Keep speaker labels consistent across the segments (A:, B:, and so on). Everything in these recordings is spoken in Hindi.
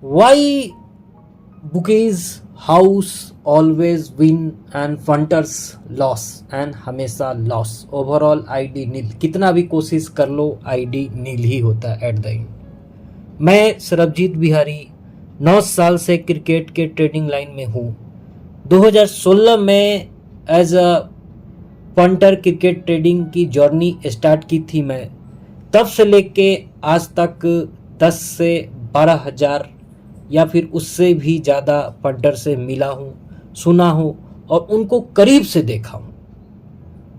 A: Why bookies house always win and punters loss and हमेशा लॉस ओवरऑल आईडी नील कितना भी कोशिश कर लो आईडी नील ही होता है एट द एंड। मैं सरबजीत बिहारी 9 साल से क्रिकेट के ट्रेडिंग लाइन में हूँ। 2016 में as a punter cricket trading की जर्नी स्टार्ट की थी मैं। तब से लेके आज तक 10 से 12 हज़ार या फिर उससे भी ज़्यादा पंटर से मिला हूँ, सुना हूँ और उनको करीब से देखा हूँ।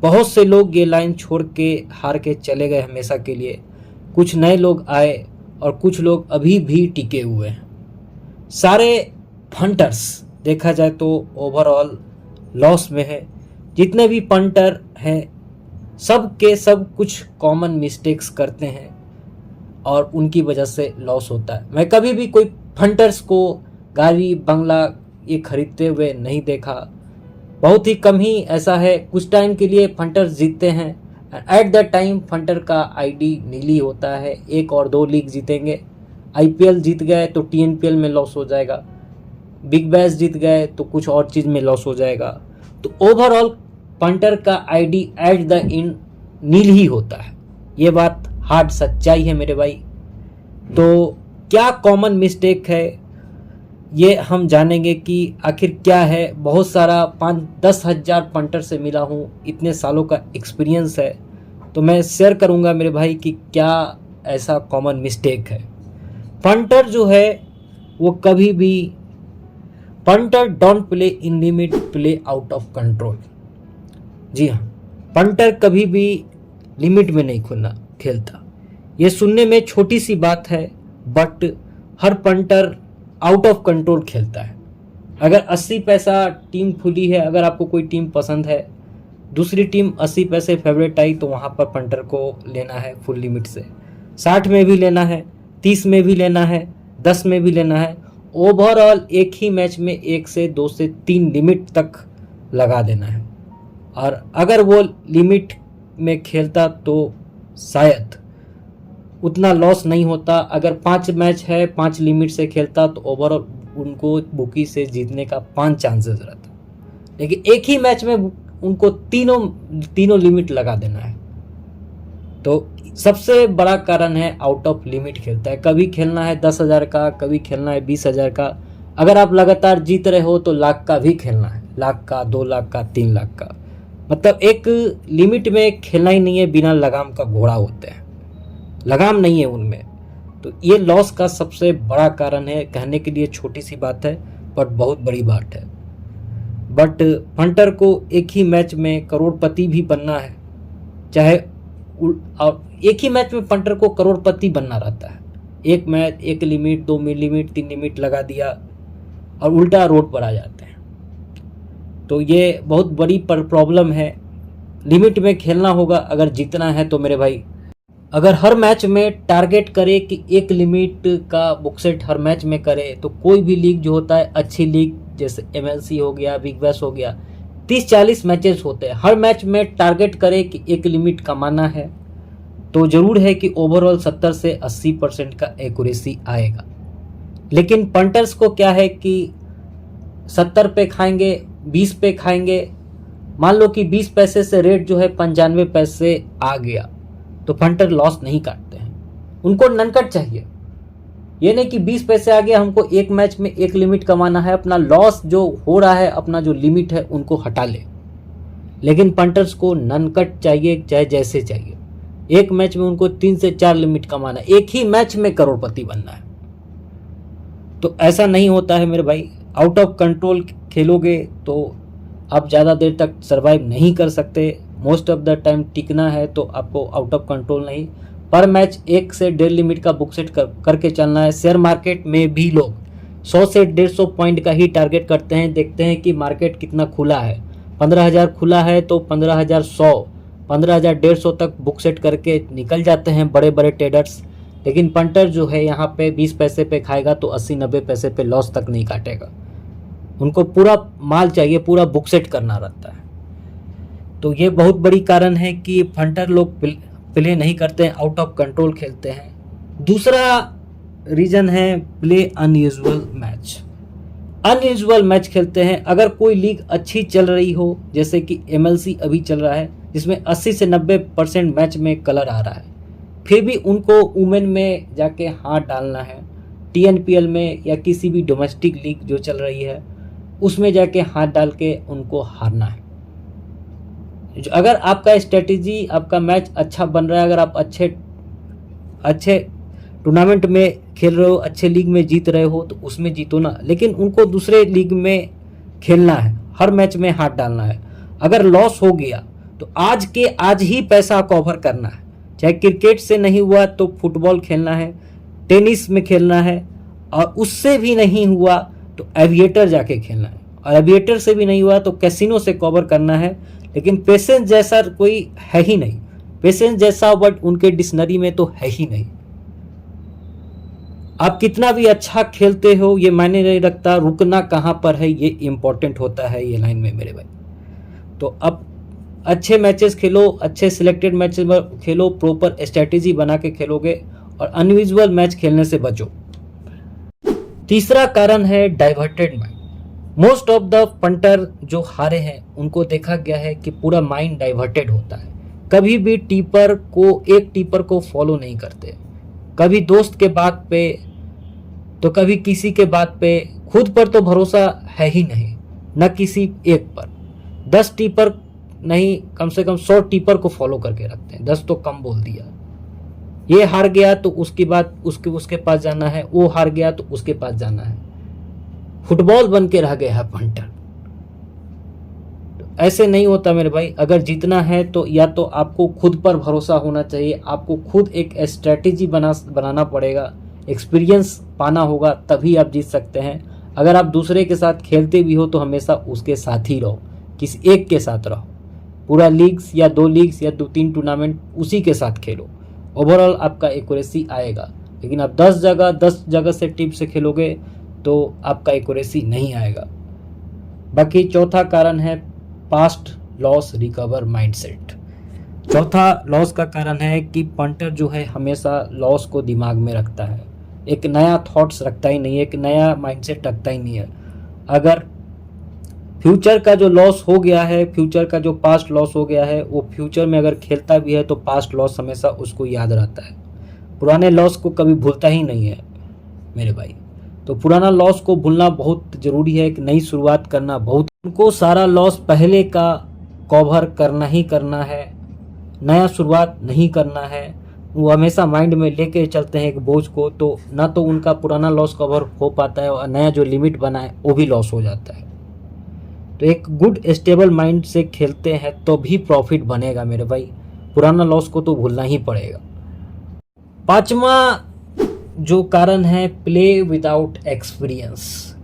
A: बहुत से लोग ये लाइन छोड़ के हार के चले गए हमेशा के लिए, कुछ नए लोग आए और कुछ लोग अभी भी टिके हुए हैं। सारे पंटर्स देखा जाए तो ओवरऑल लॉस में है। जितने भी पंटर हैं सब के सब कुछ कॉमन मिस्टेक्स करते हैं और उनकी वजह से लॉस होता है। मैं कभी भी कोई फंटर्स को गाड़ी बंगला ये खरीदते हुए नहीं देखा। बहुत ही कम ही ऐसा है, कुछ टाइम के लिए फंटर्स जीतते हैं। एट द टाइम फंटर का आईडी नीली होता है। 1 और 2 लीग जीतेंगे, आईपीएल जीत गए तो टीएनपीएल में लॉस हो जाएगा, बिग बैश जीत गए तो कुछ और चीज़ में लॉस हो जाएगा। तो ओवरऑल पंटर का आईडी एट द एंड नील ही होता है। ये बात हार्ड सच्चाई है मेरे भाई। तो क्या कॉमन मिस्टेक है ये हम जानेंगे कि आखिर क्या है। बहुत सारा 5-10 हज़ार पंटर से मिला हूँ, इतने सालों का एक्सपीरियंस है, तो मैं शेयर करूँगा मेरे भाई कि क्या ऐसा कॉमन मिस्टेक है। पंटर जो है वो कभी भी punter don't play in limit, play out of control. जी हाँ, पंटर कभी भी लिमिट में नहीं खेलता। ये सुनने में छोटी सी बात है but her punter out of control खेलता है। अगर 80 पैसा टीम खुली है, अगर आपको कोई टीम पसंद है, दूसरी टीम 80 पैसे फेवरेट आई तो वहाँ पर पंटर को लेना है फुल लिमिट से। 60 में भी लेना है, 30 में भी लेना है, 10 में भी लेना है। ओवरऑल एक ही मैच में 1 से 2 से 3 लिमिट तक लगा देना है। और अगर वो लिमिट में खेलता तो शायद उतना लॉस नहीं होता। अगर 5 मैच है, 5 लिमिट से खेलता तो ओवरऑल उनको बुकी से जीतने का 5 चांसेस रहता। लेकिन एक ही मैच में उनको तीनों लिमिट लगा देना है। तो सबसे बड़ा कारण है आउट ऑफ लिमिट खेलता है। कभी खेलना है 10,000 का, कभी खेलना है 20,000 का। अगर आप लगातार जीत रहे हो तो लाख का भी खेलना है, लाख का, 2 लाख का, 3 लाख का। मतलब एक लिमिट में खेलना ही नहीं है। बिना लगाम का घोड़ा होते हैं, लगाम नहीं है उनमें। तो ये लॉस का सबसे बड़ा कारण है। कहने के लिए छोटी सी बात है बट बहुत बड़ी बात है। बट पंटर को एक ही मैच में करोड़पति भी बनना है, चाहे एक ही मैच में पंटर को करोड़पति बनना रहता है। एक मैच 1 लिमिट, 2 लिमिट, 3 लिमिट लगा दिया और उल्टा रोड पर आ जाते हैं। तो ये बहुत बड़ी प्रॉब्लम है। लिमिट में खेलना होगा अगर जीतना है तो मेरे भाई। अगर हर मैच में टारगेट करे कि 1 लिमिट का बुक सेट हर मैच में करे तो कोई भी लीग जो होता है, अच्छी लीग जैसे एमएलसी हो गया, बिग बैश हो गया, 30-40 मैचेस होते हैं, हर मैच में टारगेट करे कि 1 लिमिट कमाना है तो ज़रूर है कि ओवरऑल 70 से 80% का एक्यूरेसी आएगा। लेकिन पंटर्स को क्या है कि 70 पे खाएंगे, 20 पे खाएंगे। मान लो कि 20 पैसे से रेट जो है 95 पैसे आ गया तो फंटर लॉस नहीं काटते हैं। उनको ननकट चाहिए। ये नहीं कि 20 पैसे आ गया, हमको एक मैच में 1 लिमिट कमाना है, अपना लॉस जो हो रहा है, अपना जो लिमिट है उनको हटा ले। लेकिन पंटर्स को ननकट चाहिए, चाहे जैसे चाहिए। एक मैच में उनको 3 से 4 लिमिट कमाना है, एक ही मैच में करोड़पति बनना है। तो ऐसा नहीं होता है मेरे भाई। आउट ऑफ कंट्रोल खेलोगे तो आप ज़्यादा देर तक सर्वाइव नहीं कर सकते। मोस्ट ऑफ द टाइम टिकना है तो आपको आउट ऑफ कंट्रोल नहीं, पर मैच 1 से 1.5 लिमिट का बुक सेट करके चलना है। शेयर मार्केट में भी लोग 100 से 150 पॉइंट का ही टारगेट करते हैं। देखते हैं कि मार्केट कितना खुला है, 15,000 खुला है तो 15,100, 15,150 तक बुक सेट करके निकल जाते हैं बड़े बड़े ट्रेडर्स। लेकिन पंटर जो है यहाँ पे 20 पैसे पे खाएगा तो 80-90 पैसे पे लॉस तक नहीं काटेगा। उनको पूरा माल चाहिए, पूरा बुक सेट करना रहता है। तो ये बहुत बड़ी कारण है कि फंटर लोग प्ले नहीं करते हैं, आउट ऑफ कंट्रोल खेलते हैं। दूसरा रीजन है play unusual match. Unusual match खेलते हैं। अगर कोई लीग अच्छी चल रही हो, जैसे कि MLC अभी चल रहा है जिसमें 80 से 90% मैच में कलर आ रहा है, फिर भी उनको वुमेन में जाके हाथ डालना है। TNPL में या किसी भी डोमेस्टिक लीग जो चल रही है उसमें जाके हाथ डाल के उनको हारना है। अगर आपका स्ट्रेटेजी, आपका मैच अच्छा बन रहा है, अगर आप अच्छे टूर्नामेंट में खेल रहे हो, अच्छे लीग में जीत रहे हो, तो उसमें जीतो ना, लेकिन उनको दूसरे लीग में खेलना है, हर मैच में हाथ डालना है। अगर लॉस हो गया तो आज के आज ही पैसा कवर करना है। चाहे क्रिकेट से नहीं हुआ तो फुटबॉल खेलना है, टेनिस में खेलना है, और उससे भी नहीं हुआ तो एविएटर जाके खेलना है, और एविएटर से भी नहीं हुआ तो कैसीनो से कवर करना है। लेकिन पेशेंस जैसा कोई है ही नहीं। पेशेंस जैसा वर्ड उनके डिक्शनरी में तो है ही नहीं। आप कितना भी अच्छा खेलते हो ये मायने नहीं रखता, रुकना कहाँ पर है ये इम्पोर्टेंट होता है ये लाइन में मेरे भाई। तो अब अच्छे मैचेस खेलो, अच्छे सिलेक्टेड मैचेस खेलो, प्रॉपर स्ट्रेटेजी बना के खेलोगे और अनयूजुअल मैच खेलने से बचो। तीसरा कारण है diverted mind. Most of the punter जो हारे हैं उनको देखा गया है कि पूरा माइंड डाइवर्टेड होता है। कभी भी एक टीपर को फॉलो नहीं करते, कभी दोस्त के बात पे तो कभी किसी के बात पे। खुद पर तो भरोसा है ही नहीं, न किसी एक पर। 10 टीपर नहीं, कम से कम 100 टीपर को फॉलो करके रखते हैं। 10 तो कम बोल दिया। ये हार गया तो उसकी बात उसके पास जाना है, वो हार गया तो उसके पास जाना है। फुटबॉल बन के रह गया है पंटर। तो ऐसे नहीं होता मेरे भाई। अगर जीतना है तो या तो आपको खुद पर भरोसा होना चाहिए, आपको खुद एक स्ट्रेटेजी बनाना पड़ेगा, एक्सपीरियंस पाना होगा, तभी आप जीत सकते हैं। अगर आप दूसरे के साथ खेलते भी हो तो हमेशा उसके साथ ही रहो, किसी एक के साथ रहो। पूरा लीग्स या 2 लीग्स या 2-3 टूर्नामेंट उसी के साथ खेलो, ओवरऑल आपका एक्यूरेसी आएगा। लेकिन आप 10 जगह से टीम से खेलोगे तो आपका एक्यूरेसी नहीं आएगा। बाकी चौथा कारण है पास्ट लॉस रिकवर माइंडसेट। चौथा लॉस का कारण है कि पंटर जो है हमेशा लॉस को दिमाग में रखता है, एक नया थॉट्स रखता ही नहीं है, एक नया माइंडसेट रखता ही नहीं है। अगर फ्यूचर का जो लॉस हो गया है, फ्यूचर का जो पास्ट लॉस हो गया है, वो फ्यूचर में अगर खेलता भी है तो पास्ट लॉस हमेशा उसको याद रहता है। पुराने लॉस को कभी भूलता ही नहीं है मेरे भाई। तो पुराना लॉस को भूलना बहुत ज़रूरी है, एक नई शुरुआत करना बहुत। उनको सारा लॉस पहले का कवर करना ही करना है, नया शुरुआत नहीं करना है। वो हमेशा माइंड में लेके चलते हैं एक बोझ को, तो ना तो उनका पुराना लॉस कवर हो पाता है और नया जो लिमिट बना है वो भी लॉस हो जाता है। तो एक गुड स्टेबल माइंड से खेलते हैं तो भी प्रॉफिट बनेगा मेरे भाई। पुराना लॉस को तो भूलना ही पड़ेगा। पांचवा जो कारण है प्ले विदाउट एक्सपीरियंस।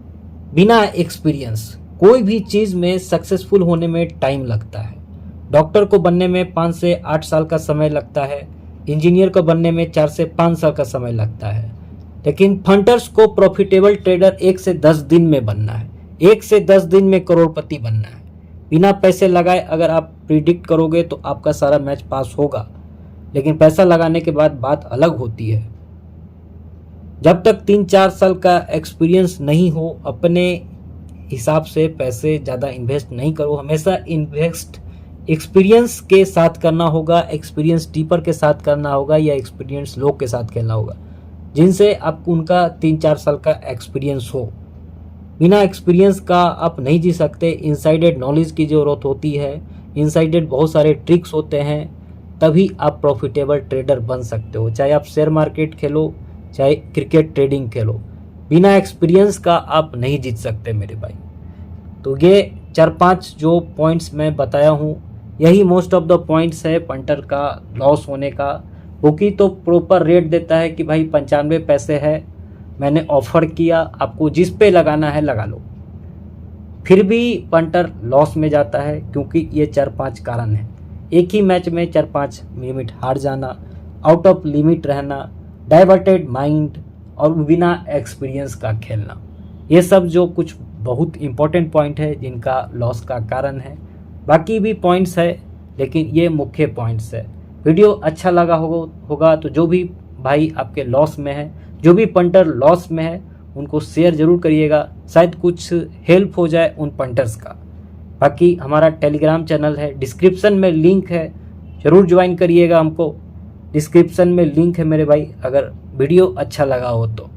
A: बिना एक्सपीरियंस कोई भी चीज़ में सक्सेसफुल होने में टाइम लगता है। डॉक्टर को बनने में 5 से 8 साल का समय लगता है, इंजीनियर को बनने में 4 से 5 साल का समय लगता है। लेकिन फंटर्स को प्रॉफिटेबल ट्रेडर 1 से 10 दिन में बनना है, 1 से 10 दिन में करोड़पति बनना है। बिना पैसे लगाए अगर आप प्रिडिक्ट करोगे तो आपका सारा मैच पास होगा, लेकिन पैसा लगाने के बाद बात अलग होती है। जब तक 3-4 साल का एक्सपीरियंस नहीं हो, अपने हिसाब से पैसे ज़्यादा इन्वेस्ट नहीं करो। हमेशा इन्वेस्ट एक्सपीरियंस के साथ करना होगा, एक्सपीरियंस टीपर के साथ करना होगा या एक्सपीरियंस लोग के साथ खेलना होगा जिनसे आपको उनका 3-4 साल का एक्सपीरियंस हो। बिना एक्सपीरियंस का आप नहीं जी सकते। इनसाइडेड नॉलेज की ज़रूरत होती है, इनसाइडेड बहुत सारे ट्रिक्स होते हैं, तभी आप प्रॉफिटेबल ट्रेडर बन सकते हो। चाहे आप शेयर मार्केट खेलो, चाहे क्रिकेट ट्रेडिंग खेलो, बिना एक्सपीरियंस का आप नहीं जीत सकते मेरे भाई। तो ये 4-5 जो पॉइंट्स मैं बताया हूँ, यही मोस्ट ऑफ द पॉइंट्स है पंटर का लॉस होने का। बुकी तो प्रॉपर रेट देता है कि भाई 95 पैसे है, मैंने ऑफर किया, आपको जिस पे लगाना है लगा लो। फिर भी पंटर लॉस में जाता है क्योंकि ये 4-5 कारण हैं। एक ही मैच में 4-5 लिमिट हार जाना, आउट ऑफ लिमिट रहना, डाइवर्टेड माइंड और बिना एक्सपीरियंस का खेलना, ये सब जो कुछ बहुत इंपॉर्टेंट पॉइंट है जिनका लॉस का कारण है। बाकी भी पॉइंट्स है लेकिन ये मुख्य पॉइंट्स है। वीडियो अच्छा लगा होगा तो जो भी भाई आपके लॉस में है जो भी पंटर लॉस में है उनको शेयर ज़रूर करिएगा, शायद कुछ हेल्प हो जाए उन पंटर्स का। बाकी हमारा टेलीग्राम चैनल है, डिस्क्रिप्शन में लिंक है, ज़रूर ज्वाइन करिएगा हमको। डिस्क्रिप्शन में लिंक है मेरे भाई, अगर वीडियो अच्छा लगा हो तो।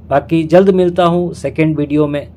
A: बाकी जल्द मिलता हूँ सेकेंड वीडियो में।